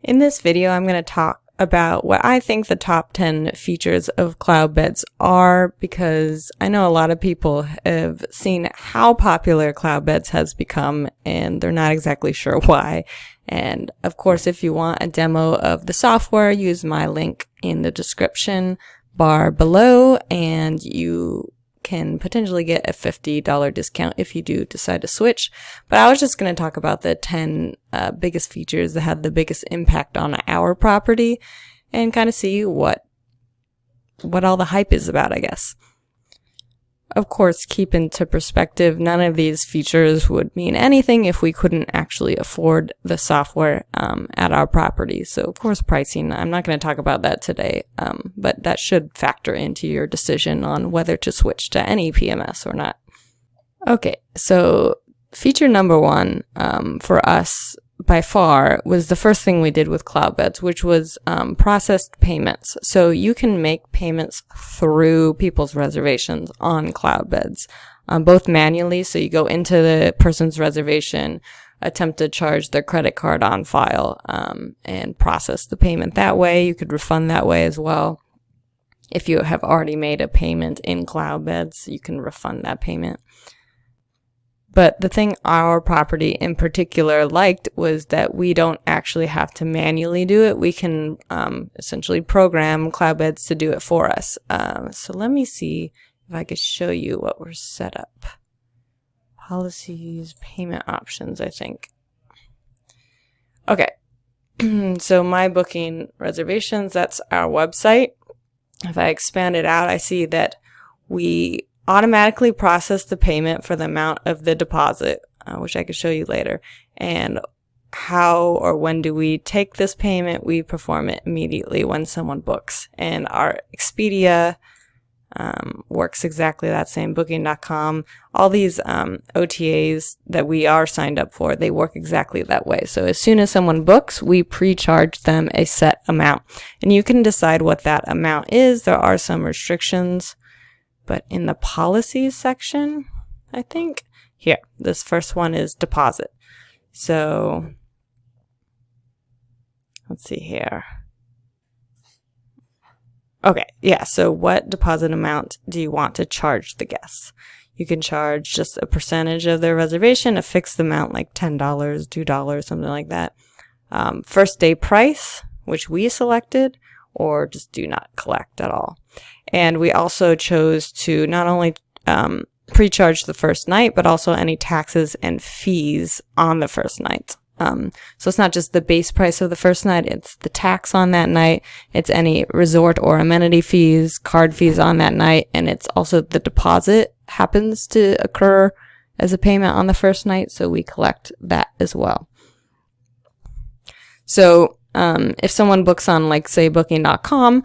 In this video, I'm going to talk about what I think the top 10 features of Cloudbeds are, because I know a lot of people have seen how popular Cloudbeds has become and they're not exactly sure why. And of course, if you want a demo of the software, use my link in the description bar below and you can potentially get a $50 discount if you do decide to switch. But I was just going to talk about the 10 biggest features that had the biggest impact on our property and kind of see what all the hype is about, I guess. Of course, keep into perspective, none of these features would mean anything if we couldn't actually afford the software at our property. So, of course, pricing, I'm not going to talk about that today, but that should factor into your decision on whether to switch to any PMS or not. Okay, so feature number one for us by far was the first thing we did with Cloudbeds, which was processed payments. So you can make payments through people's reservations on Cloudbeds, both manually. So you go into the person's reservation, attempt to charge their credit card on file, and process the payment that way. You could refund that way as well. If you have already made a payment in Cloudbeds, you can refund that payment. But the thing our property in particular liked was that we don't actually have to manually do it. We can essentially program Cloudbeds to do it for us. So let me see if I could show you what we're set up. Policies, payment options, I think. Okay, so my booking reservations, that's our website. If I expand it out, I see that we automatically process the payment for the amount of the deposit, which I could show you later. And how or when do we take this payment? We perform it immediately when someone books. And our Expedia works exactly that same. Booking.com, all these OTAs that we are signed up for, they work exactly that way. So as soon as someone books, we pre-charge them a set amount. And you can decide what that amount is. There are some restrictions. But in the policies section, I think, here, this first one is deposit. So, let's see here. Okay, yeah, so what deposit amount do you want to charge the guests? You can charge just a percentage of their reservation, a fixed amount like $10, $2, something like that. First day price, which we selected, or just do not collect at all. And we also chose to not only pre-charge the first night, but also any taxes and fees on the first night. So it's not just the base price of the first night, it's the tax on that night, it's any resort or amenity fees, card fees on that night, and it's also the deposit happens to occur as a payment on the first night, so we collect that as well. So if someone books on, like, say, booking.com,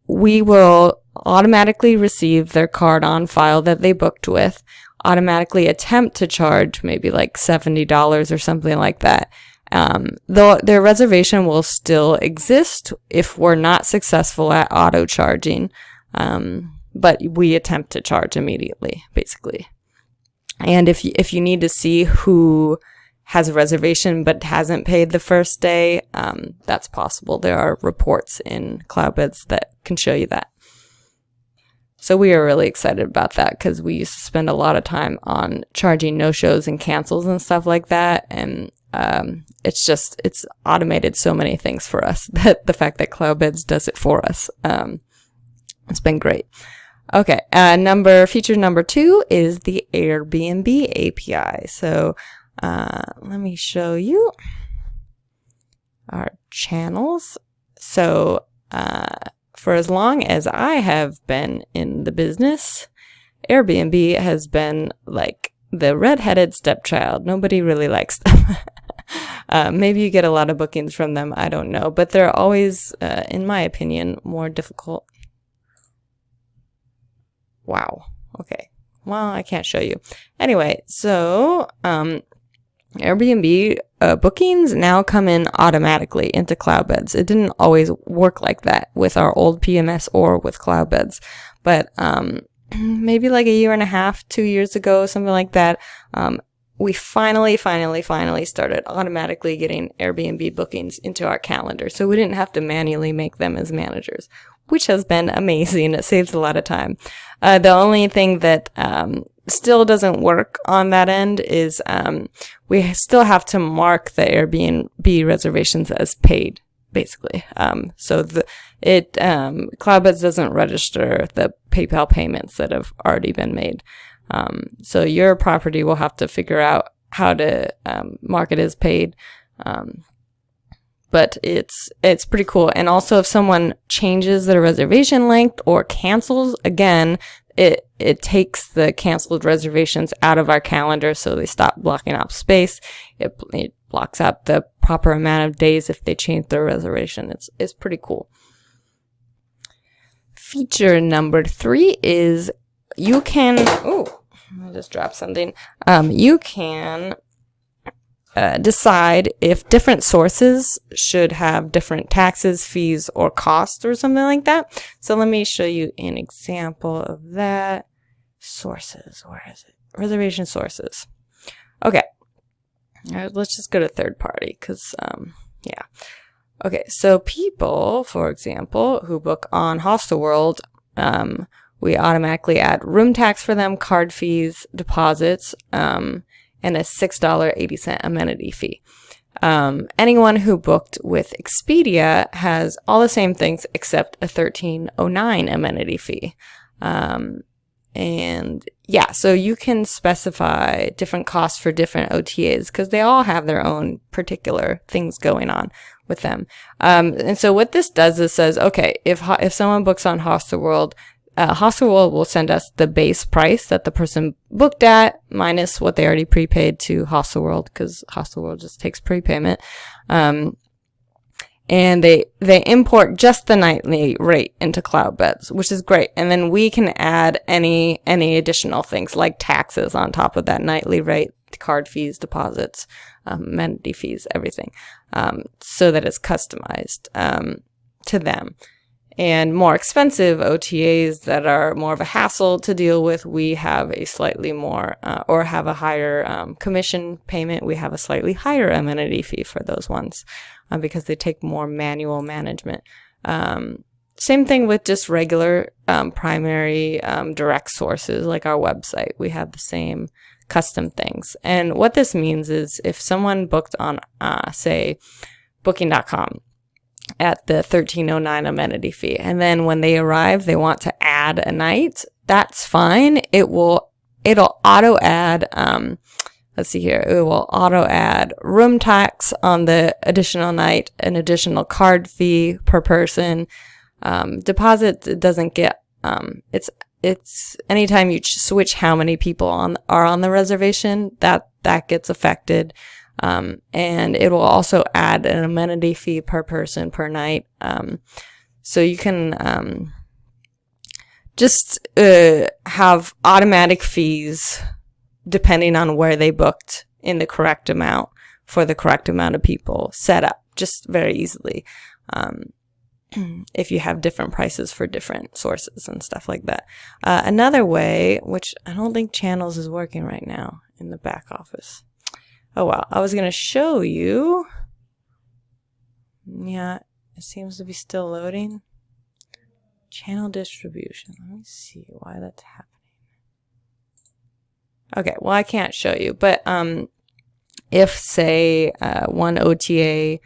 we will automatically receive their card on file that they booked with, automatically attempt to charge maybe like $70 or something like that. Though their reservation will still exist if we're not successful at auto charging, but we attempt to charge immediately, basically. And if you need to see who has a reservation but hasn't paid the first day, that's possible. There are reports in Cloudbeds that can show you that. So we are really excited about that because we used to spend a lot of time on charging no-shows and cancels and stuff like that. And it's automated so many things for us that the fact that Cloudbeds does it for us, it's been great. Okay, feature number 2 is the Airbnb API. So let me show you our channels. So for as long as I have been in the business, Airbnb has been like the redheaded stepchild. Nobody really likes them. Maybe you get a lot of bookings from them, I don't know, but they're always, in my opinion, more difficult. Wow. Okay. Well, I can't show you. Anyway, so Airbnb bookings now come in automatically into Cloudbeds. It didn't always work like that with our old PMS or with Cloudbeds, but maybe like a year and a half, 2 years ago, something like that, we finally started automatically getting Airbnb bookings into our calendar. So we didn't have to manually make them as managers, which has been amazing. It saves a lot of time. The only thing that still doesn't work on that end is we still have to mark the Airbnb reservations as paid, basically. So Cloudbeds doesn't register the PayPal payments that have already been made. So your property will have to figure out how to mark it as paid. But it's pretty cool. And also if someone changes their reservation length or cancels, again, it takes the canceled reservations out of our calendar, so they stop blocking up space. It blocks up the proper amount of days if they change their reservation. It's pretty cool. Feature number 3 is you can, I just dropped something. You can decide if different sources should have different taxes, fees, or costs or something like that. So let me show you an example of that. Sources, where is it? Reservation sources. Okay. All right, let's just go to third party because, yeah. Okay, so people, for example, who book on Hostel World, we automatically add room tax for them, card fees, deposits, and a $6.80 amenity fee. Anyone who booked with Expedia has all the same things except a $13.09 amenity fee. And yeah, so you can specify different costs for different OTAs because they all have their own particular things going on with them. And so what this does is says, okay, if someone books on Hostel World will send us the base price that the person booked at minus what they already prepaid to Hostel World because Hostel World just takes prepayment. And they import just the nightly rate into Cloudbeds, which is great. And then we can add any additional things like taxes on top of that nightly rate, card fees, deposits, amenity fees, everything, so that it's customized to them. And more expensive OTAs that are more of a hassle to deal with, we have a slightly more, or have a higher commission payment. We have a slightly higher amenity fee for those ones because they take more manual management. Same thing with just regular primary direct sources like our website. We have the same custom things. And what this means is if someone booked on, say, booking.com, at the $13.09 amenity fee. And then when they arrive, they want to add a night. That's fine. It'll auto add, let's see here. It will auto add room tax on the additional night, an additional card fee per person. Deposit, it doesn't get, it's anytime you switch how many people are on the reservation, that gets affected. And it will also add an amenity fee per person per night. So you can just have automatic fees depending on where they booked in the correct amount for the correct amount of people set up just very easily. If you have different prices for different sources and stuff like that. Another way, which I don't think Channels is working right now in the back office. Oh, wow. I was going to show you. Yeah, it seems to be still loading. Channel distribution. Let me see why that's happening. Okay, well, I can't show you. But if, say, one OTA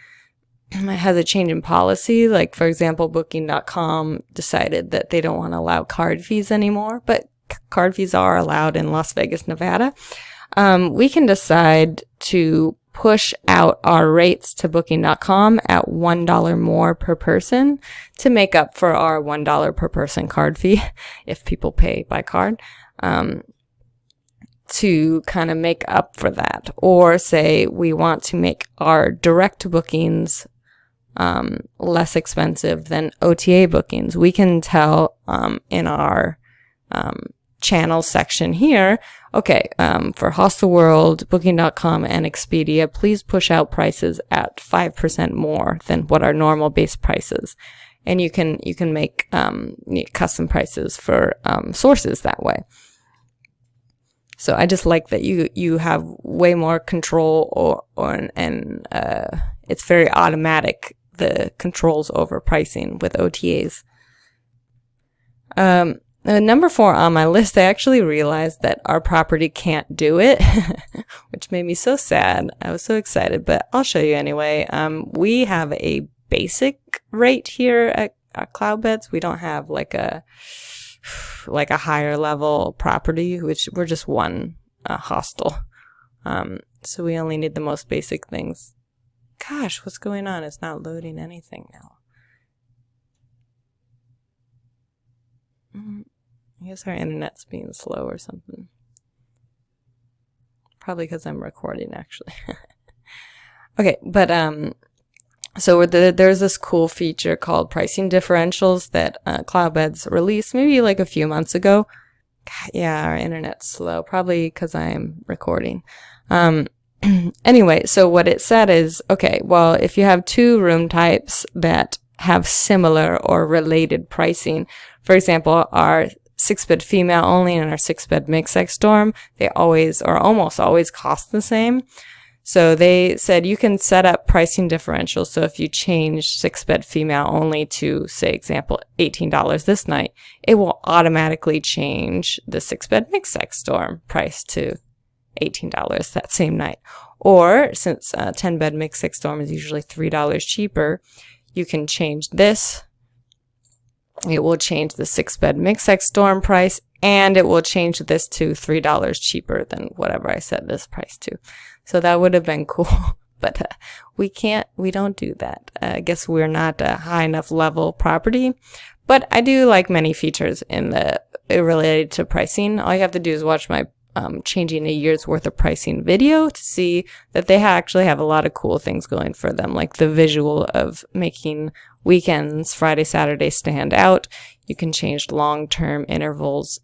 has a change in policy, like, for example, Booking.com decided that they don't want to allow card fees anymore, but card fees are allowed in Las Vegas, Nevada. We can decide to push out our rates to Booking.com at $1 more per person to make up for our $1 per person card fee if people pay by card, to kind of make up for that. Or say we want to make our direct bookings less expensive than OTA bookings. We can tell in our channel section here, okay, for Hostel World, Booking.com, and Expedia, please push out prices at 5% more than what our normal base price is. And you can make custom prices for sources that way. So I just like that you have way more control and it's very automatic, the controls over pricing with OTAs. Number 4 on my list, I actually realized that our property can't do it, which made me so sad. I was so excited, but I'll show you anyway. We have a basic rate here at Cloudbeds. We don't have like a higher level property, which we're just one hostel. So we only need the most basic things. Gosh, what's going on? It's not loading anything now. I guess our internet's being slow or something. Probably because I'm recording, actually. Okay, but so there's this cool feature called pricing differentials that Cloudbeds released maybe like a few months ago. God, yeah, our internet's slow, probably because I'm recording. Anyway, so what it said is, okay, well, if you have 2 room types that have similar or related pricing, for example, our 6-bed female only and our 6-bed mixed-sex dorm, they always or almost always cost the same. So they said you can set up pricing differentials. So if you change 6-bed female only to, say, example, $18 this night, it will automatically change the 6-bed mixed-sex dorm price to $18 that same night. Or since 10-bed mixed-sex dorm is usually $3 cheaper, you can change this. It will change the 6-bed mixed-sex dorm price, and it will change this to $3 cheaper than whatever I set this price to. So that would have been cool, but we don't do that. I guess we're not a high enough level property, but I do like many features in the related to pricing. All you have to do is watch my changing a year's worth of pricing video to see that they actually have a lot of cool things going for them, like the visual of making weekends, Friday, Saturday stand out. You can change long-term intervals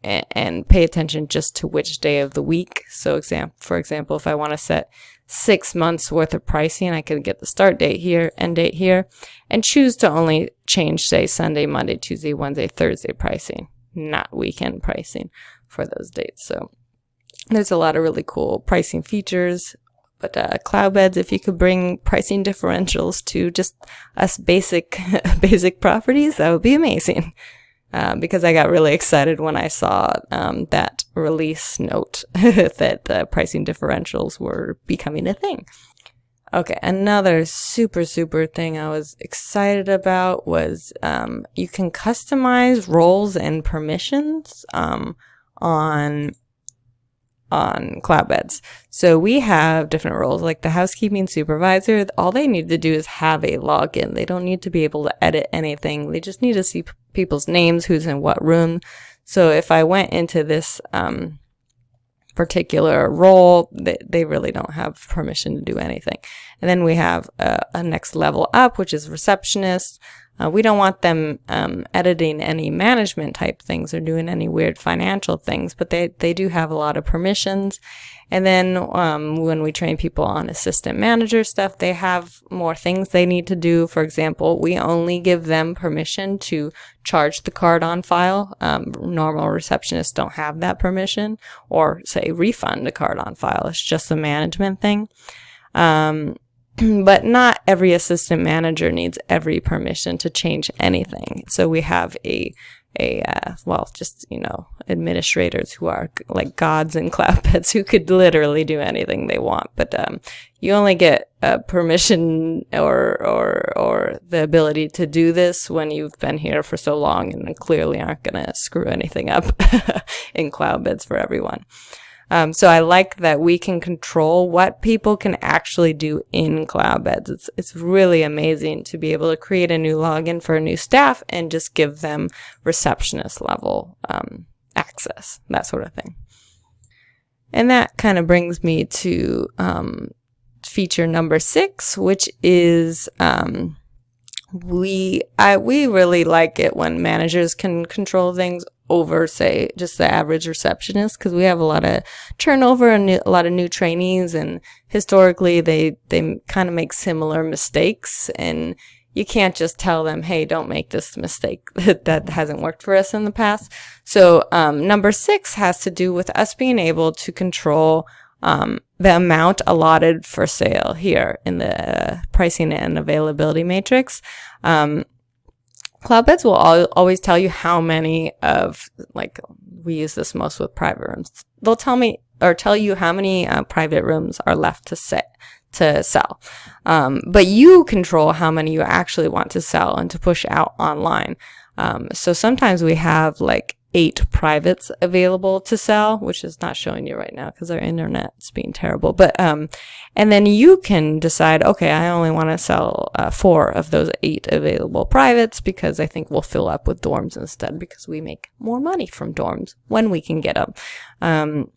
and pay attention just to which day of the week. So for example, if I want to set 6 months worth of pricing, I can get the start date here, end date here, and choose to only change, say, Sunday, Monday, Tuesday, Wednesday, Thursday pricing, not weekend pricing for those dates. So there's a lot of really cool pricing features. But Cloudbeds, if you could bring pricing differentials to just us basic properties, that would be amazing. Because I got really excited when I saw that release note that pricing differentials were becoming a thing. Okay, another super thing I was excited about was you can customize roles and permissions on Cloudbeds. So we have different roles, like the housekeeping supervisor. All they need to do is have a login. They don't need to be able to edit anything. They just need to see people's names, who's in what room. So if I went into this particular role, they really don't have permission to do anything. And then we have a next level up, which is receptionist. We don't want them editing any management type things or doing any weird financial things, but they do have a lot of permissions. And then when we train people on assistant manager stuff, they have more things they need to do. For example, we only give them permission to charge the card on file. Normal receptionists don't have that permission, or say refund a card on file. It's just a management thing. But not every assistant manager needs every permission to change anything. So we have administrators who are like gods in Cloudbeds who could literally do anything they want. But you only get permission or the ability to do this when you've been here for so long and clearly aren't going to screw anything up in Cloudbeds for everyone. So I like that we can control what people can actually do in Cloudbeds. It's really amazing to be able to create a new login for a new staff and just give them receptionist level access, that sort of thing. And that kind of brings me to feature number 6, which is we really like it when managers can control things over, say, just the average receptionist, because we have a lot of turnover and a lot of new trainees, and historically they kind of make similar mistakes, and you can't just tell them, hey, don't make this mistake. That hasn't worked for us in the past. So number 6 has to do with us being able to control the amount allotted for sale here in the pricing and availability matrix. Cloudbeds will always tell you how many of, like, we use this most with private rooms. They'll tell you how many private rooms are left to sell. But you control how many you actually want to sell and to push out online. So sometimes we have like 8 privates available to sell, which is not showing you right now because our internet's being terrible. But and then you can decide, okay, I only want to sell 4 of those 8 available privates because I think we'll fill up with dorms instead because we make more money from dorms when we can get them.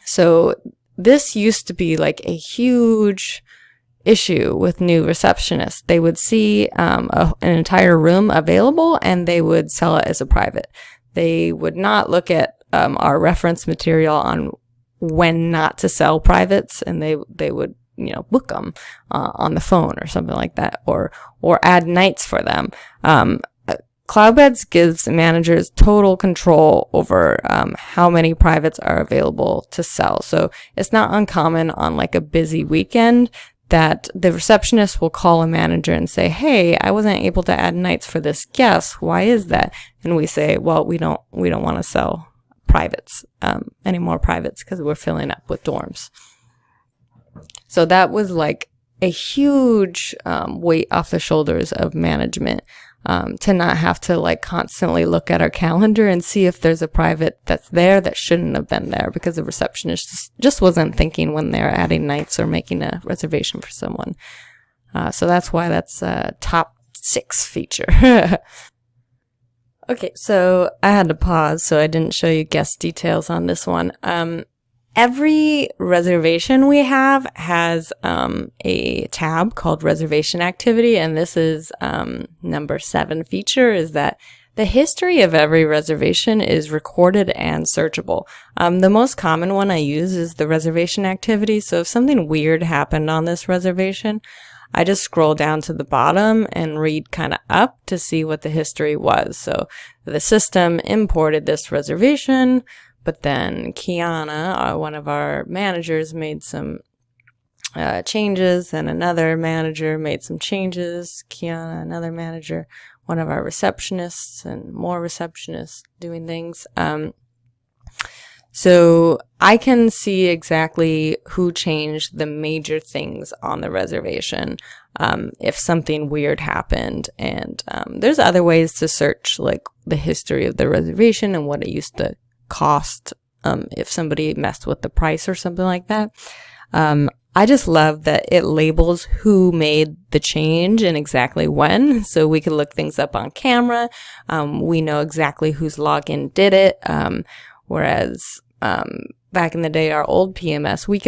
So this used to be like a huge issue with new receptionists. They would see an entire room available and they would sell it as a private. They would not look at our reference material on when not to sell privates, and they would book them on the phone or something like that, or add nights for them. Cloudbeds gives managers total control over how many privates are available to sell. So it's not uncommon on like a busy weekend that the receptionist will call a manager and say, hey, I wasn't able to add nights for this guest. Why is that? And we say, well, we don't want to sell privates, any more privates because we're filling up with dorms. So that was like a huge weight off the shoulders of management, to not have to like constantly look at our calendar and see if there's a private that's there that shouldn't have been there because the receptionist just wasn't thinking when they're adding nights or making a reservation for someone. So that's why that's a top 6 feature. Okay, so I had to pause so I didn't show you guest details on this one. Every reservation we have has a tab called Reservation Activity, and this is number 7 feature, is that the history of every reservation is recorded and searchable. The most common one I use is the Reservation Activity, so if something weird happened on this reservation, I just scroll down to the bottom and read kind of up to see what the history was. So the system imported this reservation, but then Kiana, one of our managers, made some changes, and another manager made some changes. Kiana, another manager, one of our receptionists, and more receptionists doing things. So I can see exactly who changed the major things on the reservation if something weird happened. And there's other ways to search like the history of the reservation and what it used to cost if somebody messed with the price or something like that. I just love that it labels who made the change and exactly when, so we could look things up on camera. We know exactly whose login did it, whereas back in the day, our old PMS, we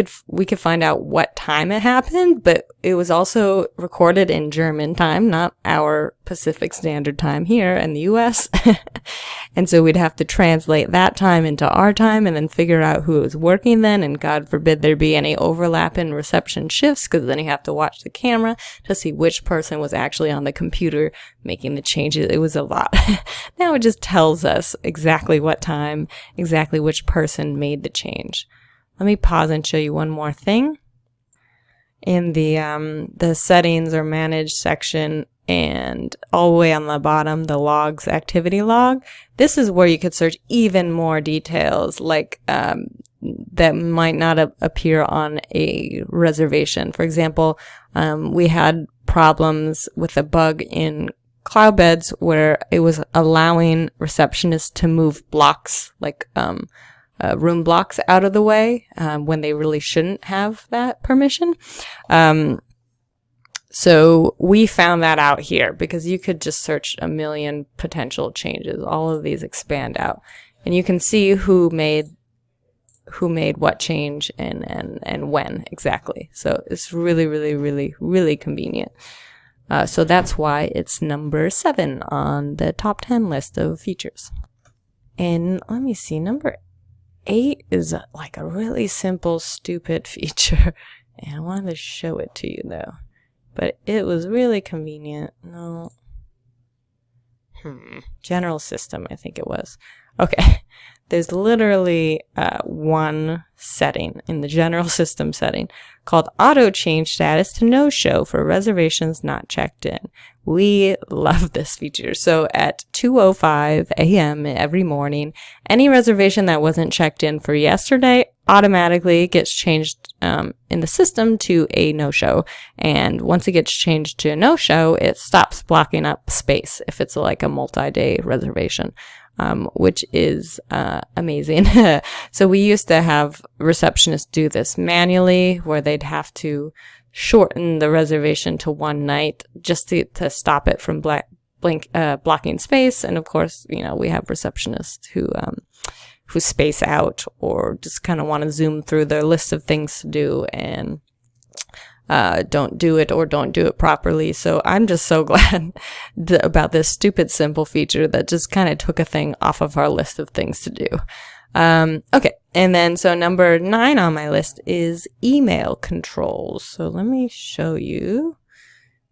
could find out what time it happened, but it was also recorded in German time, not our Pacific Standard Time here in the US. And so we'd have to translate that time into our time and then figure out who was working then. And God forbid there be any overlap in reception shifts, because then you have to watch the camera to see which person was actually on the computer making the changes. It was a lot. Now it just tells us exactly what time, exactly which person made the change. Let me pause and show you one more thing. In the settings or manage section, and all the way on the bottom, the logs activity log, this is where you could search even more details like that might not appear on a reservation. For example, we had problems with a bug in Cloudbeds where it was allowing receptionists to move blocks, like room blocks out of the way when they really shouldn't have that permission. So we found that out here because you could just search a million potential changes. All of these expand out, and you can see who made what change and when exactly. So it's really, really, really, really convenient. So that's why it's number 7 on the top 10 list of features. And let me see, number 8 is like a really simple, stupid feature. And I wanted to show it to you though. but it was really convenient. No. General system, I think it was. Okay. There's literally one setting in the general system setting called auto change status to no show for reservations not checked in. We love this feature. So at 2:05 a.m. every morning, any reservation that wasn't checked in for yesterday automatically gets changed in the system to a no-show. And once it gets changed to a no-show, it stops blocking up space if it's like a multi-day reservation. Which is amazing. So we used to have receptionists do this manually, where they'd have to shorten the reservation to one night just to stop it from blocking space. And of course, you know, we have receptionists who space out or just kind of want to zoom through their list of things to do and don't do it properly. So I'm just so glad about this stupid simple feature that just kind of took a thing off of our list of things to do. Okay. And then so number 9 on my list is email controls. So let me show you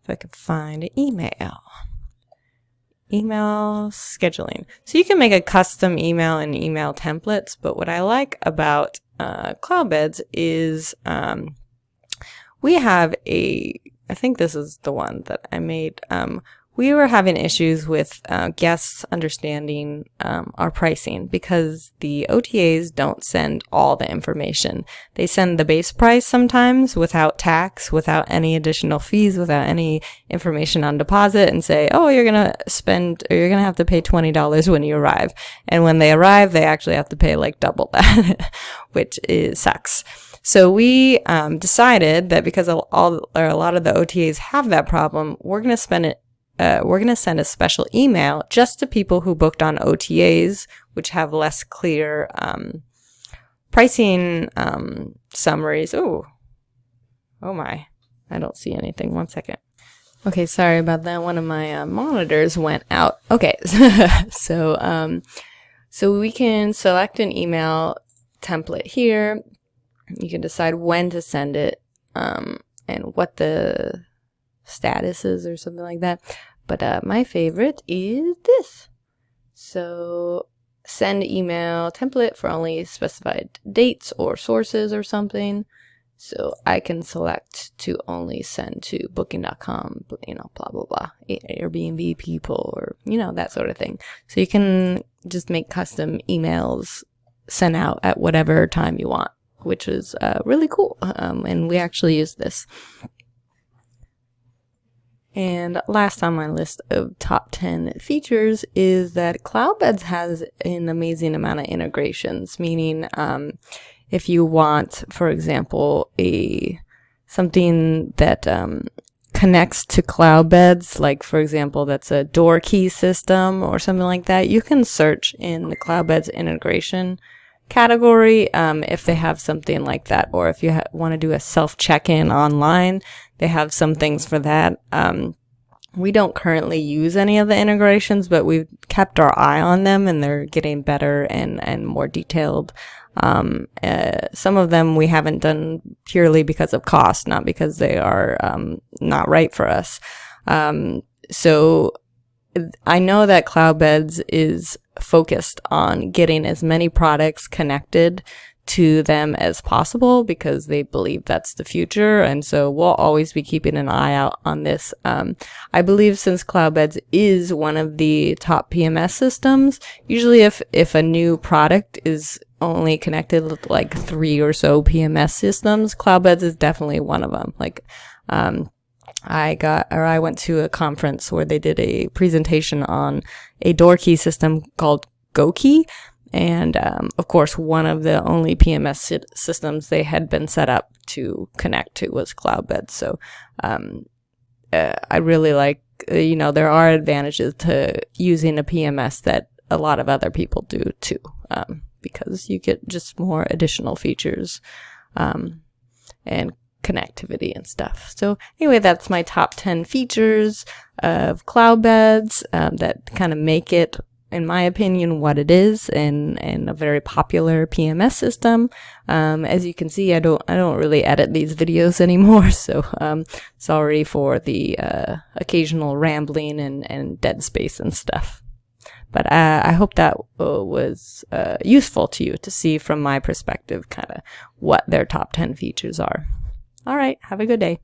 if I can find an email scheduling. So you can make a custom email and email templates, but what I like about Cloudbeds is we have I think this is the one that I made. We were having issues with guests understanding our pricing because the OTAs don't send all the information. They send the base price sometimes without tax, without any additional fees, without any information on deposit, and say, oh, you're going to have to pay $20 when you arrive. And when they arrive, they actually have to pay like double that, which sucks. So we decided that because a lot of the OTAs have that problem, we're going to send a special email just to people who booked on OTAs, which have less clear pricing summaries. Oh my, I don't see anything. One second. Okay, sorry about that. One of my monitors went out. Okay, so we can select an email template here. You can decide when to send it and what the status is or something like that. But my favorite is this. So send email template for only specified dates or sources or something. So I can select to only send to booking.com, you know, blah, blah, blah, Airbnb people or, you know, that sort of thing. So you can just make custom emails sent out at whatever time you want, which is really cool. And we actually use this. And last on my list of top 10 features is that Cloudbeds has an amazing amount of integrations, meaning if you want, for example, something that connects to Cloudbeds, like for example, that's a door key system or something like that, you can search in the Cloudbeds integration category if they have something like that, or if you want to do a self check-in online, they have some things for that. We don't currently use any of the integrations, but we've kept our eye on them and they're getting better and more detailed. Some of them we haven't done purely because of cost, not because they are not right for us. So I know that Cloudbeds is focused on getting as many products connected to them as possible because they believe that's the future. And so we'll always be keeping an eye out on this. I believe since Cloudbeds is one of the top PMS systems, usually if a new product is only connected with like 3 or so PMS systems, Cloudbeds is definitely one of them. Like, I went to a conference where they did a presentation on a door key system called GoKey. And, of course, one of the only PMS systems they had been set up to connect to was Cloudbeds. So, I really like, there are advantages to using a PMS that a lot of other people do too, because you get just more additional features, and connectivity and stuff. So anyway, that's my top 10 features of Cloudbeds that kind of make it in my opinion, what it is in a very popular PMS system. As you can see, I don't really edit these videos anymore, so sorry for the occasional rambling and dead space and stuff. But I hope that was useful to you to see from my perspective kind of what their top 10 features are. All right, have a good day.